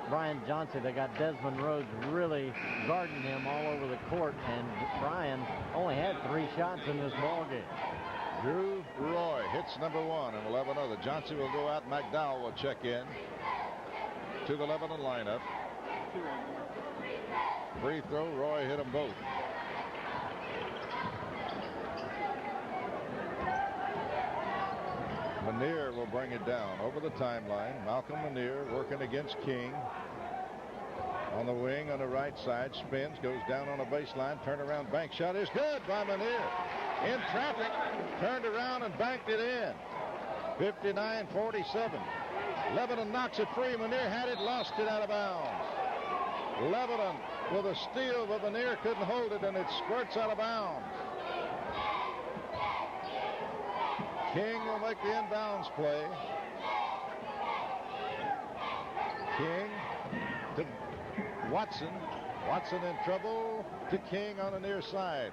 Brian Johnson. They got Desmond Rhodes really guarding him all over the court, and Brian only had 3 shots in this ball game. Drew Roy hits number 1, and we'll have another. Johnson will go out. McDowell will check in to the Lebanon lineup. Free throw. Roy hit them both. Manier will bring it down over the timeline. Malcolm Manier working against King. On the wing on the right side. Spins. Goes down on the baseline. Turnaround bank shot is good by Manier. In traffic. Turned around and banked it in. 59-47. Lebanon knocks it free. Manier had it. Lost it out of bounds. Lebanon with a steal, but Manier couldn't hold it, and it squirts out of bounds. King will make the inbounds play. King to Watson. Watson in trouble to King on the near side.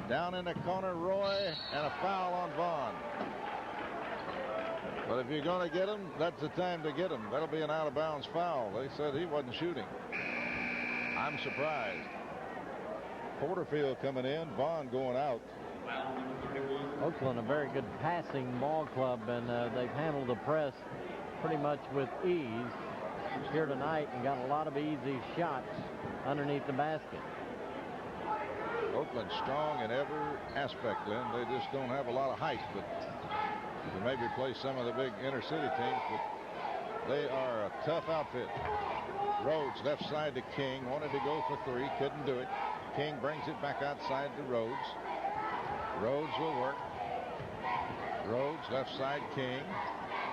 Down in the corner, Roy, and a foul on Vaughn. But if you're going to get him, that's the time to get him. That'll be an out-of-bounds foul. They said he wasn't shooting. I'm surprised. Porterfield coming in, Vaughn going out. Oakland, a very good passing ball club, and they've handled the press pretty much with ease here tonight and got a lot of easy shots underneath the basket. Oakland strong in every aspect, Lynn. They just don't have a lot of height, but they maybe play some of the big inner city teams, but they are a tough outfit. Rhodes left side to King, wanted to go for 3, couldn't do it. King brings it back outside to Rhodes. Rhodes will work. Rhodes left side, King.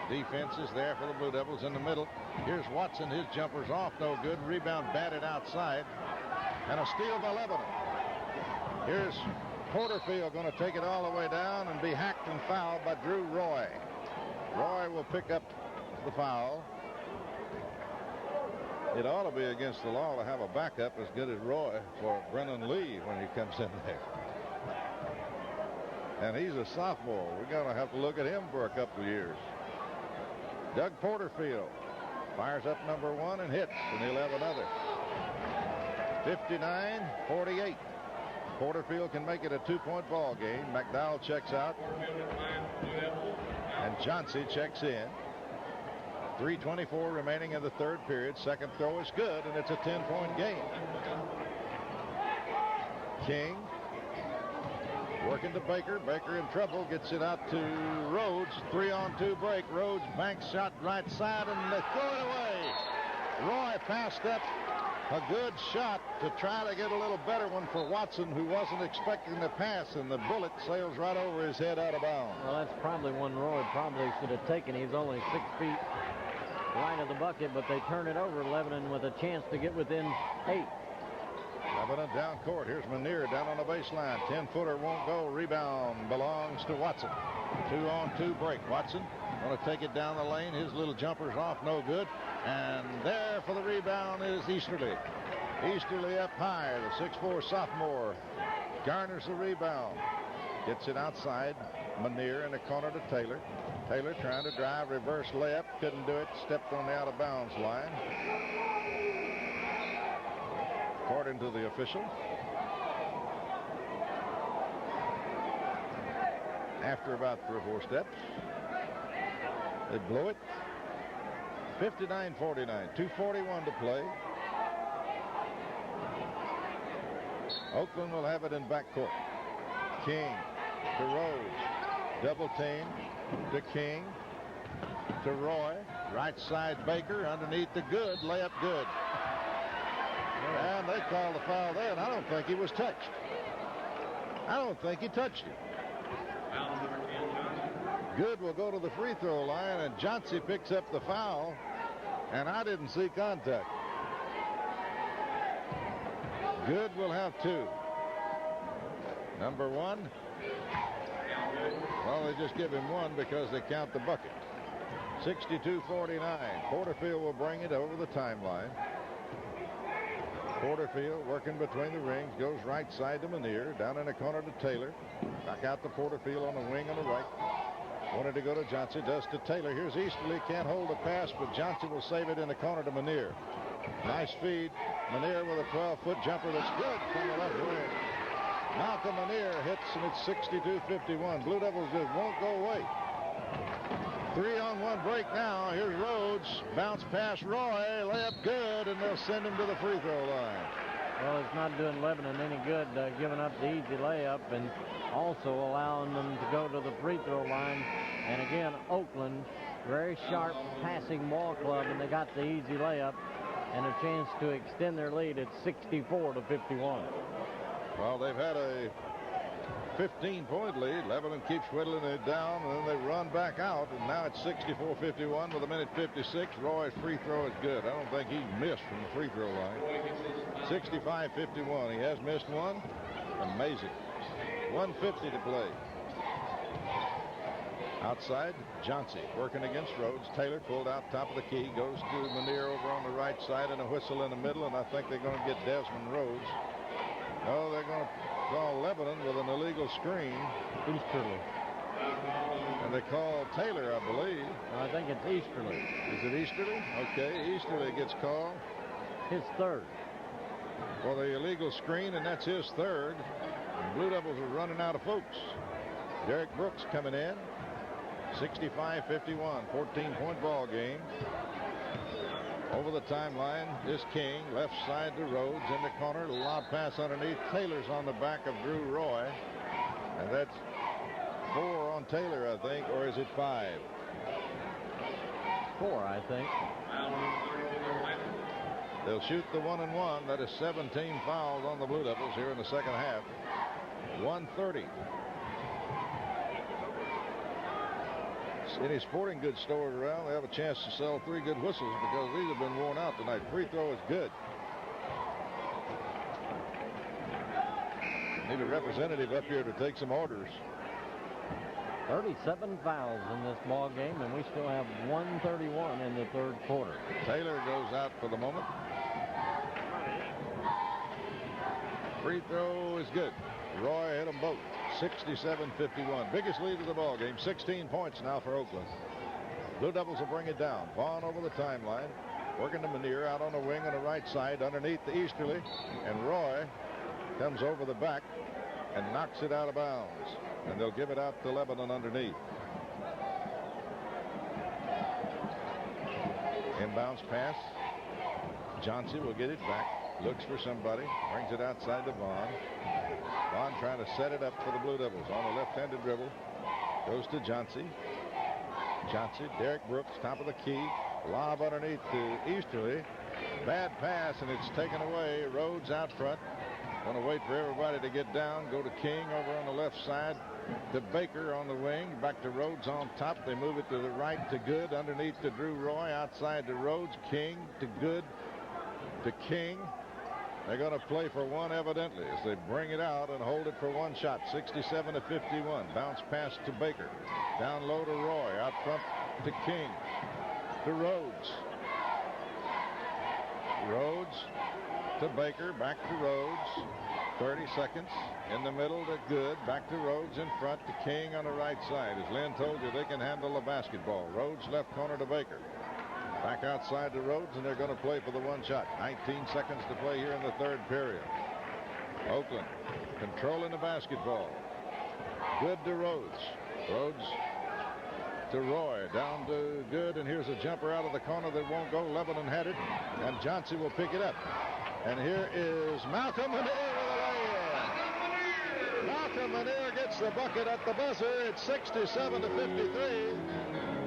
Defense is there for the Blue Devils in the middle. Here's Watson. His jumper's off, no good. Rebound batted outside. And a steal by Lebanon. Here's Porterfield going to take it all the way down and be hacked and fouled by Drew Roy. Roy will pick up the foul. It ought to be against the law to have a backup as good as Roy for Brennan Lee when he comes in there. And he's a sophomore. We're going to have to look at him for a couple of years. Doug Porterfield fires up number 1 and hits, and he'll have another. 59-48. Porterfield can make it a 2-point ball game. McDowell checks out, and Chauncey checks in. 3:24 remaining in the 3rd period. Second throw is good, and it's a 10-point game. King working to Baker. Baker in trouble. Gets it out to Rhodes. 3-on-2 break. Rhodes banks shot right side, and they throw it away. Roy passed up a good shot to try to get a little better one for Watson, who wasn't expecting the pass, and the bullet sails right over his head out of bounds. Well, that's probably one Roy probably should have taken. He's only 6 feet right of the bucket, but they turn it over. Lebanon with a chance to get within 8. Lebanon down court. Here's Manier down on the baseline. 10-footer won't go. Rebound belongs to Watson. 2-on-2 break. Watson going to take it down the lane. His little jumper's off, no good. And there for the rebound is Easterly. Easterly up high. The 6'4 sophomore garners the rebound. Gets it outside. Manier in the corner to Taylor. Taylor trying to drive, reverse layup. Couldn't do it. Stepped on the out-of-bounds line. According to the official. After about 3 or 4 steps. They blow it. 59-49. 2:41 to play. Oakland will have it in backcourt. King to Rhodes. Double team to King to Roy. Right side Baker. Underneath the good. Layup good. And they call the foul there, and I don't think he was touched. I don't think he touched him. Good will go to the free throw line, and Johnson picks up the foul, and I didn't see contact. Good will have 2. Number 1. Well, they just give him 1 because they count the bucket. 62-49. Porterfield will bring it over the timeline. Porterfield working between the rings, goes right side to Manier, down in the corner to Taylor, back out to Porterfield on the wing on the right. Wanted to go to Johnson, does to Taylor. Here's Easterly, can't hold the pass, but Johnson will save it in the corner to Manier. Nice feed. Manier with a 12-foot jumper that's good from the left wing. Malcolm Manier hits, and it's 62-51. Blue Devils just won't go away. 3-on-1 break now. Here's Rhodes. Bounce pass Roy. Layup good, and they'll send him to the free throw line. Well, it's not doing Lebanon any good giving up the easy layup and also allowing them to go to the free throw line. And again, Oakland, very sharp passing ball club, and they got the easy layup and a chance to extend their lead at 64-51. Well, they've had a 15-point lead. Lebanon keeps whittling it down, and then they run back out, and now it's 64-51 with a minute 56. Roy's free throw is good. I don't think he missed from the free throw line. 65-51. He has missed one. Amazing. 1:50 to play. Outside, Johnson working against Rhodes. Taylor pulled out top of the key, goes to Manier over on the right side, and a whistle in the middle, and I think they're going to get Desmond Rhodes. No, they're going to call Lebanon with an illegal screen. Easterly. And they call Taylor, I believe. I think it's Easterly. Is it Easterly? Okay, Easterly gets called. His third. For the illegal screen, and that's his third. And Blue Devils are running out of folks. Derek Brooks coming in. 65-51, 14-point ball game. Over the timeline is King, left side to Rhodes in the corner. Lob pass underneath. Taylor's on the back of Drew Roy. And that's 4 on Taylor, I think, or is it 5? 4, I think. They'll shoot the 1-and-1. That is 17 fouls on the Blue Devils here in the second half. 1:30. Any sporting goods stores around, they have a chance to sell 3 good whistles because these have been worn out tonight. Free throw is good. Need a representative up here to take some orders. 37 fouls in this ball game, and we still have 1:31 in the third quarter. Taylor goes out for the moment. Free throw is good. Roy hit them both. 67-51. Biggest lead of the ball game. 16 points now for Oakland. Blue Devils will bring it down. Vaughn over the timeline. Working to Manier out on the wing on the right side underneath the Easterly. And Roy comes over the back and knocks it out of bounds. And they'll give it out to Lebanon underneath. Inbounds pass. Johnson will get it back. Looks for somebody. Brings it outside to Vaughn. Vaughn trying to set it up for the Blue Devils on a left-handed dribble. Goes to Johnson. Johnson, Derek Brooks, top of the key. Lob underneath to Easterly. Bad pass, and it's taken away. Rhodes out front. Going to wait for everybody to get down. Go to King over on the left side. To Baker on the wing. Back to Rhodes on top. They move it to the right to Good. Underneath to Drew Roy. Outside to Rhodes. King to Good. To King. They're going to play for one, evidently, as they bring it out and hold it for one shot. 67-51. Bounce pass to Baker. Down low to Roy. Out front to King. To Rhodes. Rhodes to Baker. Back to Rhodes. 30 seconds. In the middle to Good. Back to Rhodes in front to King on the right side. As Lynn told you, they can handle the basketball. Rhodes left corner to Baker. Back outside to Rhodes, and they're going to play for the one shot. 19 seconds to play here in the third period. Oakland controlling the basketball. Good to Rhodes. Rhodes to Roy. Down to Good, and here's a jumper out of the corner that won't go. Lebanon had it, and Johnson will pick it up. And here is Malcolm Manier with a lay-in. Malcolm Manier gets the bucket at the buzzer. It's 67-53.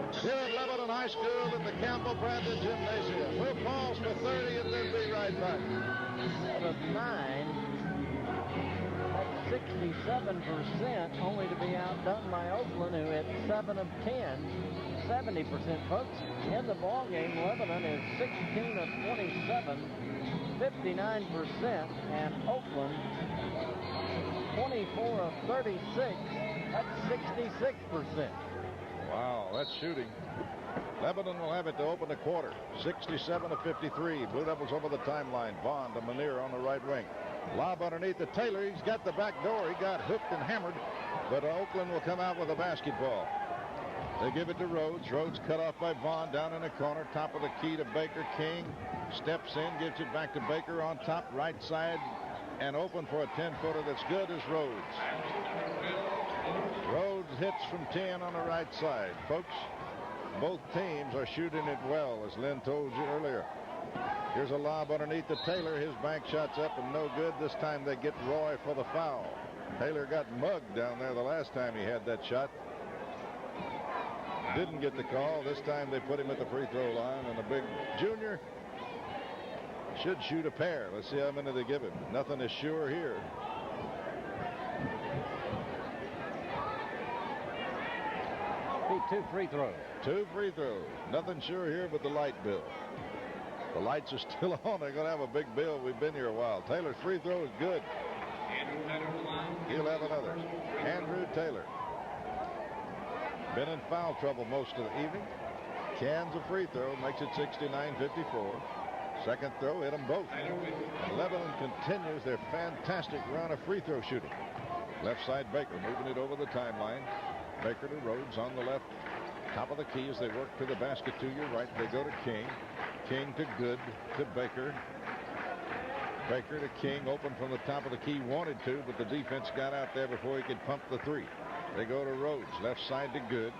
Here at Lebanon High School in the Campbell-Brandon Gymnasium. We'll pause for 30 and then be right back. Out of 9, that's 67%, only to be outdone by Oakland, who hit 7 of 10. 70%, folks. In the ball game, Lebanon is 16 of 27, 59%, and Oakland 24 of 36. That's 66%. Wow, that's shooting. Lebanon will have it to open the quarter. 67-53. Blue Devils over the timeline. Vaughn to Manier on the right wing. Lob underneath to Taylor. He's got the back door. He got hooked and hammered, but Oakland will come out with a basketball. They give it to Rhodes. Rhodes cut off by Vaughn down in the corner. Top of the key to Baker. King steps in, gives it back to Baker on top, right side, and open for a 10-footer that's good as Rhodes. Rhodes hits from 10 on the right side. Folks, both teams are shooting it well, as Lynn told you earlier. Here's a lob underneath to Taylor. His bank shot's up and no good. This time they get Roy for the foul. Taylor got mugged down there the last time he had that shot. Didn't get the call. This time they put him at the free throw line, and the big junior should shoot a pair. Let's see how many they give him. Nothing is sure here. Two free throws. 2 free throws. Nothing sure here but the light bill. The lights are still on. They're going to have a big bill. We've been here a while. Taylor's free throw is good. He'll have another. Andrew Taylor. Been in foul trouble most of the evening. Cans a free throw, makes it 69-54. Second throw hit them both. Lebanon continues their fantastic run of free throw shooting. Left side Baker moving it over the timeline. Baker to Rhodes on the left. Top of the key as they work to the basket to your right. They go to King. King to Good to Baker. Baker to King, open from the top of the key, wanted to, but the defense got out there before he could pump the three. They go to Rhodes, left side to Good.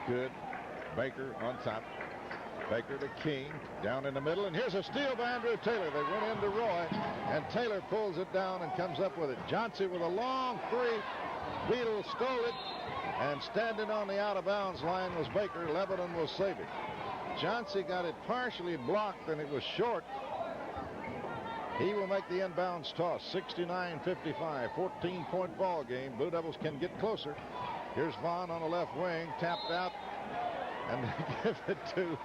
Good. Baker on top. Baker to King, down in the middle, and here's a steal by Andrew Taylor. They went into Roy, and Taylor pulls it down and comes up with it. Johnson with a long three. Beadle stole it, and standing on the out-of-bounds line was Baker. Lebanon will save it. Johnson got it partially blocked, and it was short. He will make the inbounds toss. 69-55, 14-point ball game. Blue Devils can get closer. Here's Vaughn on the left wing, tapped out, and they give it to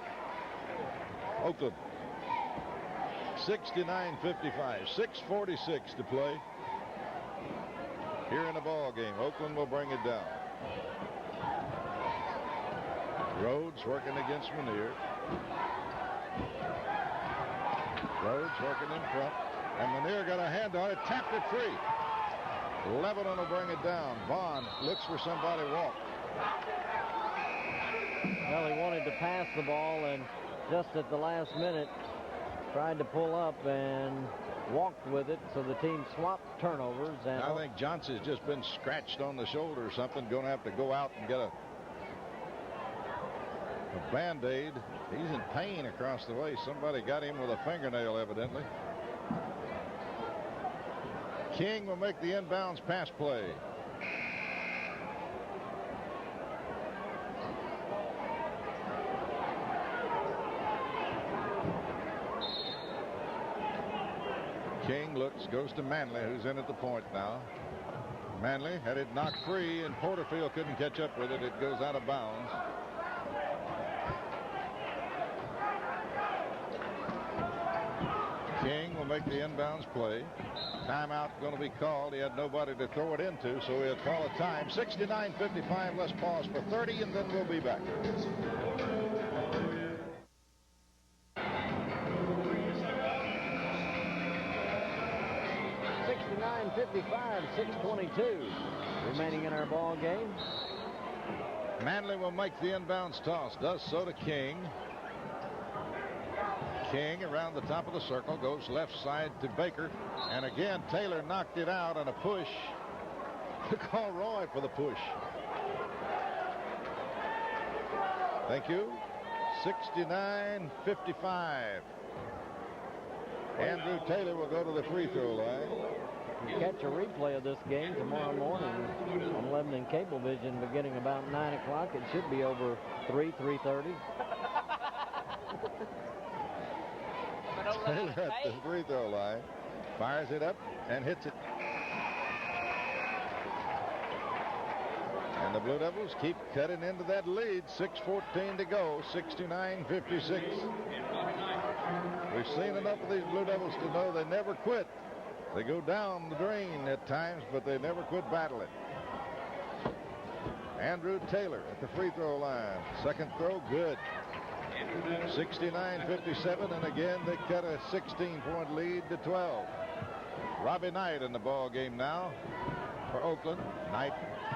Oakland. 69-55, 6:46 to play here in the ball game. Oakland will bring it down. Rhodes working against Manier. Rhodes working in front, and Manier got a hand on it, tapped it free. Lebanon will bring it down. Vaughn looks for somebody walk. Well, he wanted to pass the ball, and just at the last minute tried to pull up and walked with it, so the team swapped turnovers. And I think Johnson's just been scratched on the shoulder or something. Going to have to go out and get a Band-Aid. He's in pain across the way. Somebody got him with a fingernail, evidently. King will make the inbounds pass play. King looks, goes to Manley, who's in at the point now. Manley had it knocked free, and Porterfield couldn't catch up with it. It goes out of bounds. King will make the inbounds play. Timeout going to be called. He had nobody to throw it into, so he'll call a time. 69-55. Let's pause for 30, and then we'll be back. 69-55, 6:22 remaining in our ball game. Manley will make the inbounds toss. Does so to King. King around the top of the circle, goes left side to Baker, and again Taylor knocked it out on a push. Call Roy for the push. Thank you. 69-55. Andrew Taylor will go to the free throw line. You catch a replay of this game tomorrow morning on Lebanon Cablevision beginning about 9 o'clock. It should be over 3:30. Taylor at the free throw line, fires it up and hits it. And the Blue Devils keep cutting into that lead. 6:14 to go. 69-56. We've seen enough of these Blue Devils to know they never quit. They go down the drain at times, but they never quit battling. Andrew Taylor at the free throw line. Second throw, good. 69-57, and again they cut a 16-point lead to 12. Robbie Knight in the ball game now for Oakland. Knight